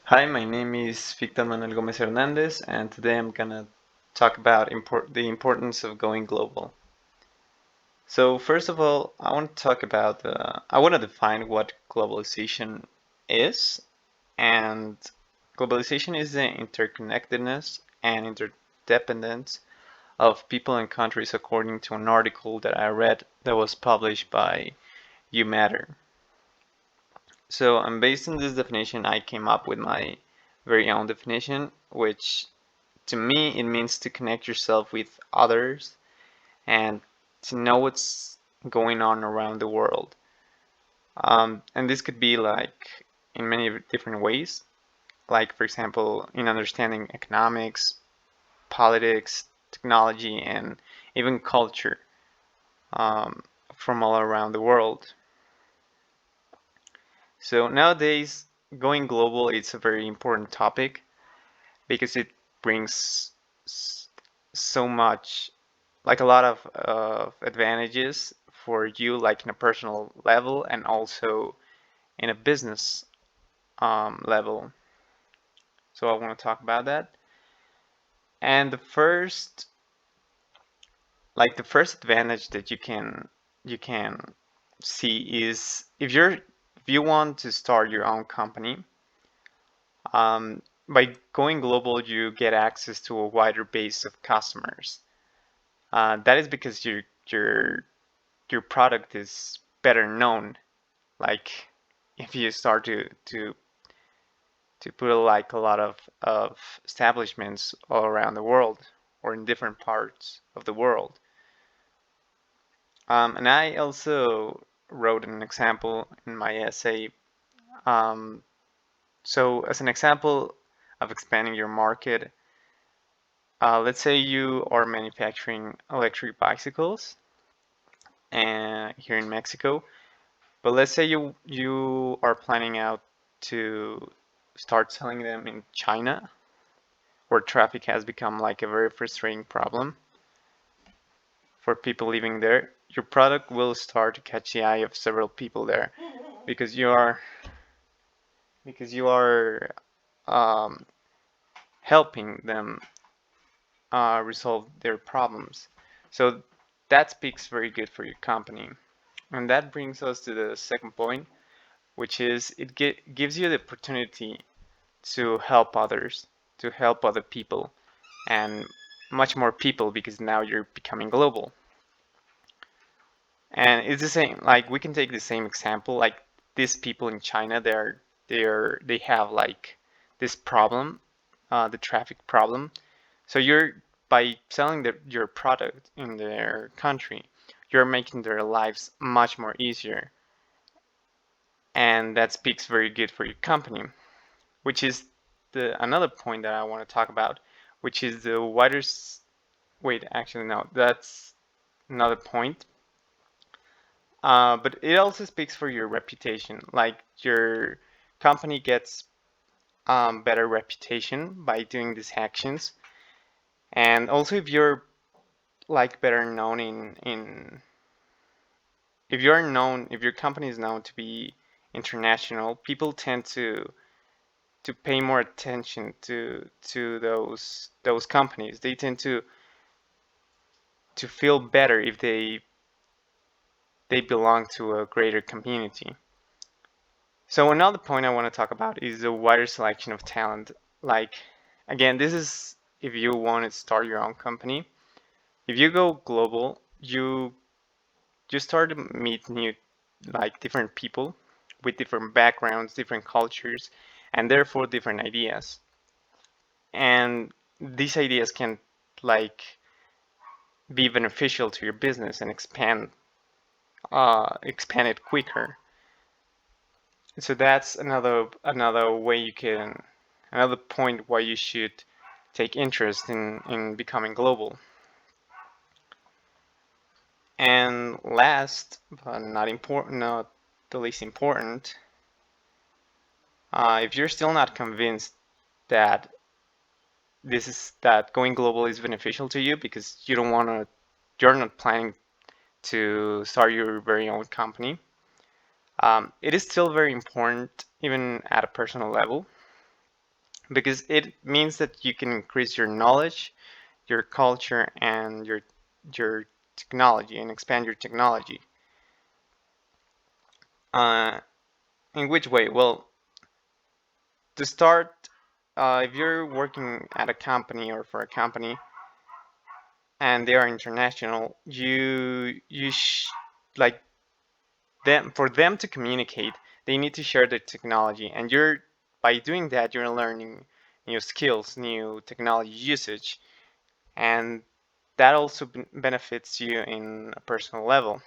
Hi, my name is Victor Manuel Gomez Hernandez, and today I'm gonna talk about the importance of going global. So first of all, I want to talk about I want to define what globalization is, and globalization is the interconnectedness and interdependence of people and countries according to an article that I read that was published by You Matter. So, based on this definition, I came up with my very own definition, which to me it means to connect yourself with others and to know what's going on around the world. And this could be like in many different ways, like for example, in understanding economics, politics, technology, and even culture um, from all around the world. So nowadays, going global is a very important topic because it brings so much, like a lot of advantages for you, like in a personal level and also in a business level. So I want to talk about that. And the first advantage that you can see is if you want to start your own company, by going global, you get access to a wider base of customers. That is because your product is better known. Like if you start to put like a lot of establishments all around the world or in different parts of the world. And I also wrote an example in my essay. Um, so as an example of expanding your market, let's say you are manufacturing electric bicycles here in Mexico, but let's say you are planning out to start selling them in China, where traffic has become like a very frustrating problem for people living there. Your product will start to catch the eye of several people there because you are um, helping them resolve their problems. So that speaks very good for your company. And that brings us to the second point, which is it gives you the opportunity to help others, to help other people, and much more people because now you're becoming global. And it's the same, like we can take the same example, like these people in China, they have like this problem, the traffic problem. So you're by selling your product in their country, you're making their lives much more easier, and that speaks very good for your company, which is the another point that I want to talk about, which is the wider. Wait, actually no, that's another point. But it also speaks for your reputation. Like your company gets better reputation by doing these actions, and also if you're like better known in if your company is known to be international, people tend to pay more attention to those companies. They tend to feel better if they belong to a greater community. So another point I want to talk about is the wider selection of talent. Like again, this is if you want to start your own company. If you go global, you start to meet new like different people with different backgrounds, different cultures, and therefore different ideas. And these ideas can like be beneficial to your business and expand it quicker. So that's another way you can another point why you should take interest in becoming global. And last but not the least important, if you're still not convinced that that going global is beneficial to you because you're not planning to start your very own company, it is still very important, even at a personal level, because it means that you can increase your knowledge, your culture, and your technology, and expand your technology. Uh, in which way? Well, to start, if you're working at a company or for a company and they are international, like them for them to communicate, they need to share the technology, and you're by doing that you're learning new skills, new technology usage, and that also benefits you in a personal level.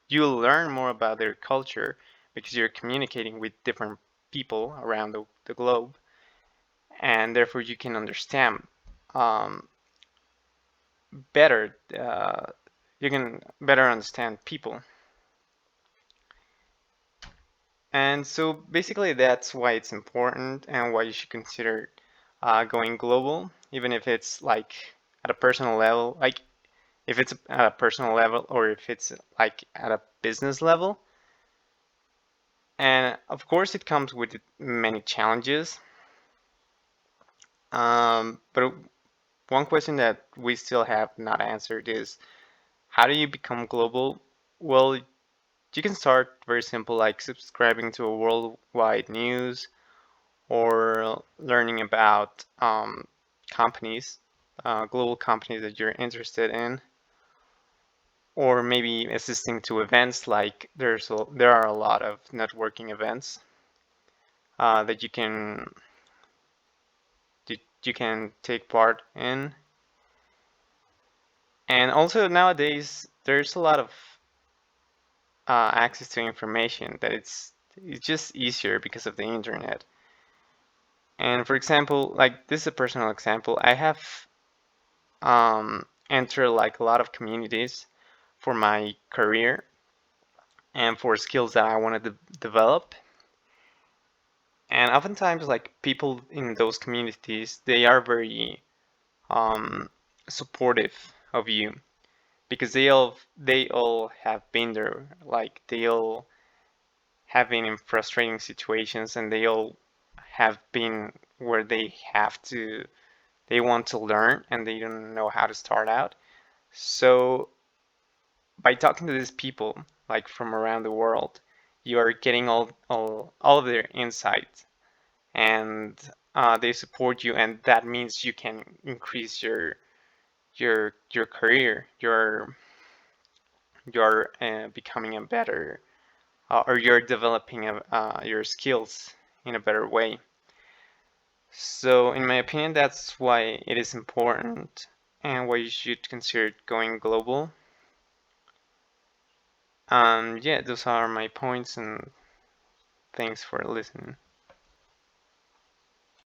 You'll learn more about their culture because you're communicating with different people around the globe, and therefore you can understand um, better. You can better understand people, and so basically that's why it's important and why you should consider going global, even if it's like at a personal level, like if it's at a personal level or if it's like at a business level. And of course, it comes with many challenges. But one question that we still have not answered is how do you become global? Well, you can start very simple, like subscribing to a worldwide news or learning about companies, global companies that you're interested in, or maybe assisting to events like there are a lot of networking events that you can take part in. And also nowadays there's a lot of access to information that it's just easier because of the internet. And for example, like this is a personal example, I have entered like a lot of communities for my career and for skills that I wanted to develop. And oftentimes, like people in those communities, they are very um, supportive of you because they all have been there. Like they all have been in frustrating situations, and they all have been where they want to learn and they don't know how to start out. So by talking to these people, like from around the world, you are getting all of their insights, and they support you, and that means you can increase your career. You're becoming a better or you're developing your skills in a better way. So, in my opinion, that's why it is important and why you should consider going global. Yeah, those are my points, and thanks for listening.